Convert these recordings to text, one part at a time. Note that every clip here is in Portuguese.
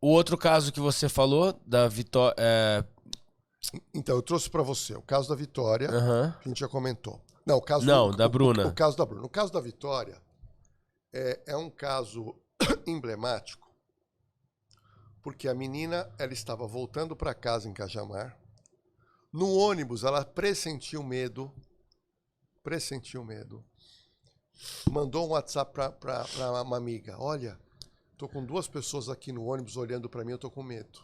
O outro caso que você falou, da Vitória... Então, eu trouxe para você o caso da Vitória, que a gente já comentou. Não, o caso da Bruna. O caso da Bruna. O caso da Vitória é um caso emblemático, porque a menina ela estava voltando para casa em Cajamar. No ônibus, ela pressentiu medo. Mandou um WhatsApp para uma amiga. Olha, tô com 2 pessoas aqui no ônibus olhando para mim, eu tô com medo.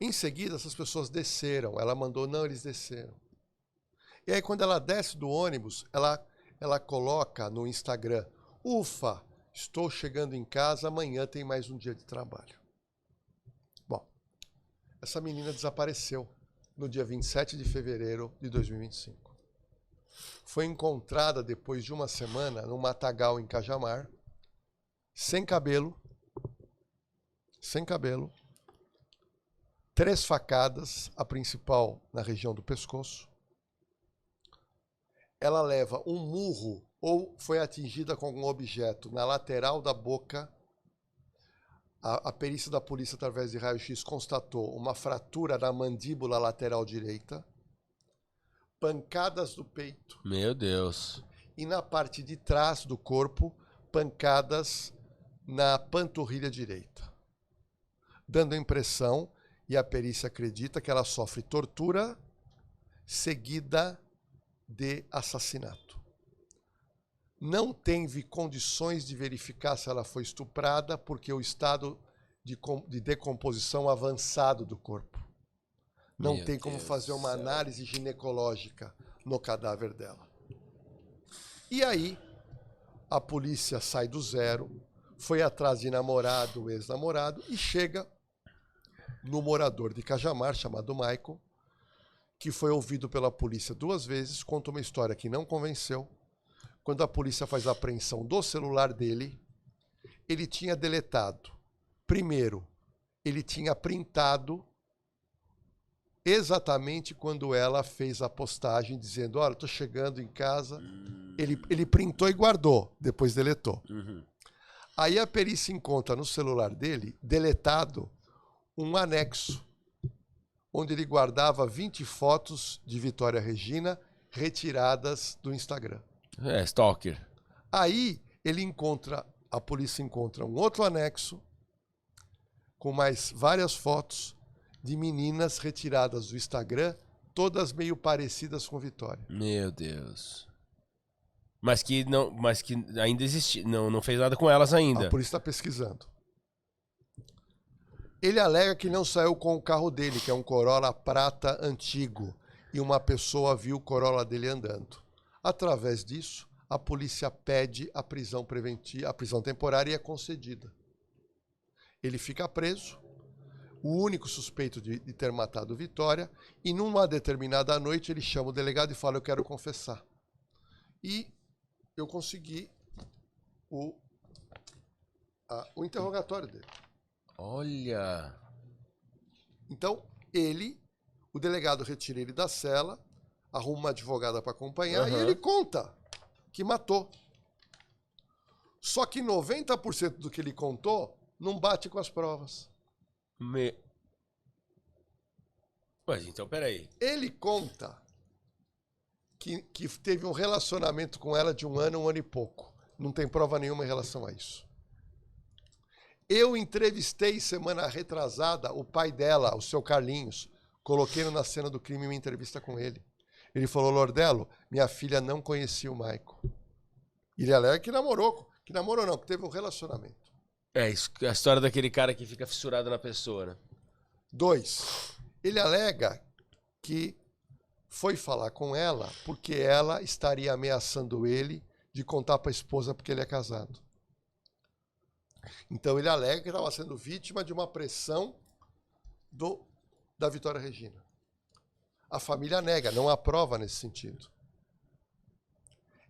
Em seguida, essas pessoas desceram. Ela mandou, não, eles desceram. E aí, quando ela desce do ônibus, ela coloca no Instagram, ufa, estou chegando em casa, amanhã tem mais um dia de trabalho. Bom, essa menina desapareceu no dia 27 de fevereiro de 2025. Foi encontrada depois de uma semana num matagal em Cajamar, sem cabelo, 3 facadas, a principal na região do pescoço. Ela leva um murro ou foi atingida com algum objeto na lateral da boca. A perícia da polícia, através de raio-x, constatou uma fratura na mandíbula lateral direita, pancadas no peito. Meu Deus. E na parte de trás do corpo, pancadas na panturrilha direita. Dando a impressão, e a perícia acredita, que ela sofre tortura seguida de assassinato. Não teve condições de verificar se ela foi estuprada, porque o estado de decomposição avançado do corpo. Não tem como fazer uma análise ginecológica no cadáver dela. E aí, a polícia sai do zero, foi atrás de namorado, ex-namorado, e chega no morador de Cajamar, chamado Michael, que foi ouvido pela polícia 2 vezes, conta uma história que não convenceu. Quando a polícia faz a apreensão do celular dele, ele tinha deletado. Primeiro, ele tinha printado exatamente quando ela fez a postagem dizendo, olha, estou chegando em casa. Ele printou e guardou, depois deletou. Aí a perícia encontra no celular dele, deletado, um anexo, onde ele guardava 20 fotos de Vitória Regina retiradas do Instagram. Stalker. Aí a polícia encontra um outro anexo com mais várias fotos de meninas retiradas do Instagram, todas meio parecidas com Vitória. Meu Deus. Mas que ainda existe, não fez nada com elas ainda. A polícia está pesquisando. Ele alega que não saiu com o carro dele, que é um Corolla prata antigo, e uma pessoa viu o Corolla dele andando. Através disso, a polícia pede a prisão preventiva, a prisão temporária, e é concedida. Ele fica preso, o único suspeito de ter matado Vitória, e numa determinada noite ele chama o delegado e fala, eu quero confessar. E eu consegui o interrogatório dele. Olha. Então, o delegado retira ele da cela, arruma uma advogada para acompanhar, e ele conta que matou. Só que 90% do que ele contou não bate com as provas. Mas então, peraí. Ele conta que teve um relacionamento com ela de 1 ano e pouco. Não tem prova nenhuma em relação a isso. Eu entrevistei semana retrasada o pai dela, o seu Carlinhos. Coloquei na cena do crime uma entrevista com ele. Ele falou, Lordello, minha filha não conhecia o Michael. Ele alega que namorou. Que namorou não, que teve um relacionamento. A história daquele cara que fica fissurado na pessoa, né? 2, ele alega que foi falar com ela porque ela estaria ameaçando ele de contar para a esposa porque ele é casado. Então ele alega que estava sendo vítima de uma pressão da Vitória Regina. A família nega, não há prova nesse sentido.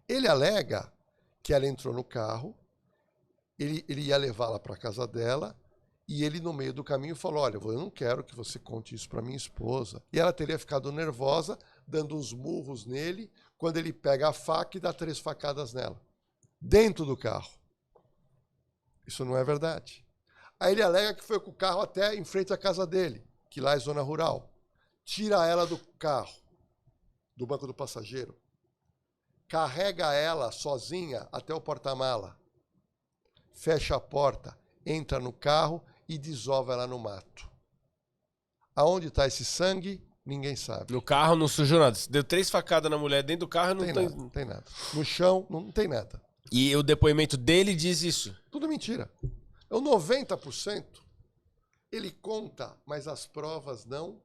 Ele alega que ela entrou no carro, ele ia levá-la para a casa dela, e ele, no meio do caminho, falou, olha, eu não quero que você conte isso para minha esposa. E ela teria ficado nervosa, dando uns murros nele, quando ele pega a faca e dá 3 facadas nela, dentro do carro. Isso não é verdade. Aí ele alega que foi com o carro até em frente à casa dele, que lá é zona rural. Tira ela do carro, do banco do passageiro. Carrega ela sozinha até o porta-mala. Fecha a porta, entra no carro e desova ela no mato. Aonde está esse sangue? Ninguém sabe. No carro não sujou nada. Deu 3 facadas na mulher dentro do carro e não tem... Nada, não tem nada. No chão, não tem nada. E o depoimento dele diz isso. Tudo mentira. É o 90%. Ele conta, mas as provas não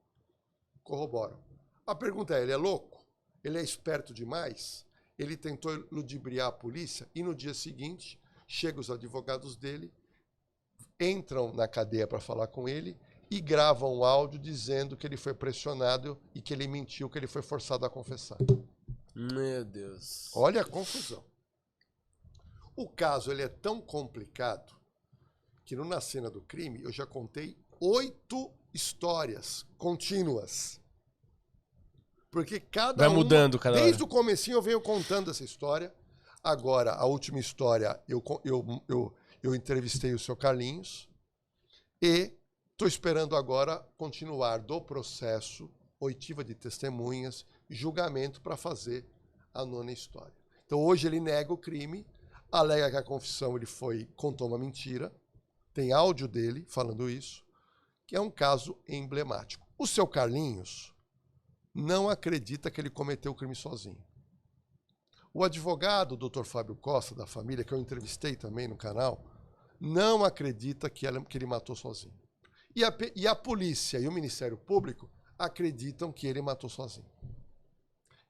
corroboram. A pergunta é, ele é louco? Ele é esperto demais? Ele tentou ludibriar a polícia e no dia seguinte, chegam os advogados dele, entram na cadeia para falar com ele e gravam um áudio dizendo que ele foi pressionado e que ele mentiu, que ele foi forçado a confessar. Meu Deus. Olha a confusão. O caso ele é tão complicado que na cena do crime eu já contei 8 histórias contínuas. Porque cada vai mudando cada desde hora. o comecinho eu venho contando essa história. Agora, a última história, eu entrevistei o seu Carlinhos e estou esperando agora continuar do processo, oitiva de testemunhas, julgamento para fazer a 9ª história. Então hoje ele nega o crime, alega que a confissão ele contou uma mentira, tem áudio dele falando isso, que é um caso emblemático. O seu Carlinhos não acredita que ele cometeu o crime sozinho. O advogado, o Dr. Fábio Costa, da família, que eu entrevistei também no canal, não acredita que ele matou sozinho. E a polícia e o Ministério Público acreditam que ele matou sozinho.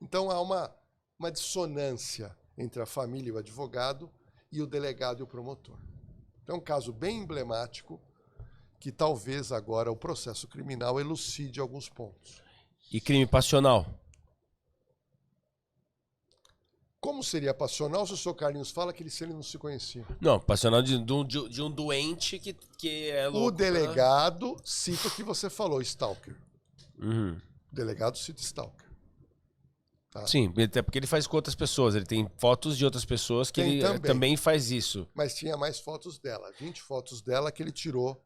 Então há uma dissonância entre a família e o advogado e o delegado e o promotor. Então é um caso bem emblemático que talvez agora o processo criminal elucide alguns pontos. E crime passional? Como seria passional se o seu Carlinhos fala que ele não se conhecia? Não, passional de um doente que é louco. O delegado cita o que você falou, stalker. Uhum. O delegado cita stalker. Tá? Sim, até porque ele faz com outras pessoas. Ele tem fotos de outras pessoas que Tem ele também faz isso. Mas tinha mais fotos dela. 20 fotos dela que ele tirou,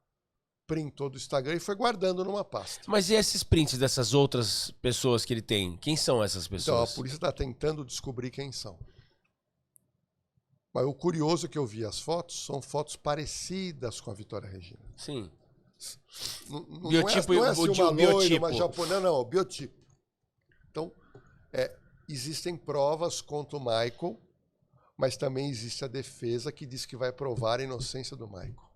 printou do Instagram e foi guardando numa pasta. Mas e esses prints dessas outras pessoas que ele tem? Quem são essas Então, pessoas? a polícia está tentando descobrir quem são. Mas o curioso é que eu vi as fotos, são fotos parecidas com a Vitória Regina. Sim. Biotipo, não é assim uma loira, uma japonesa, não, o biotipo. Então, existem provas contra o Michael, mas também existe a defesa que diz que vai provar a inocência do Michael.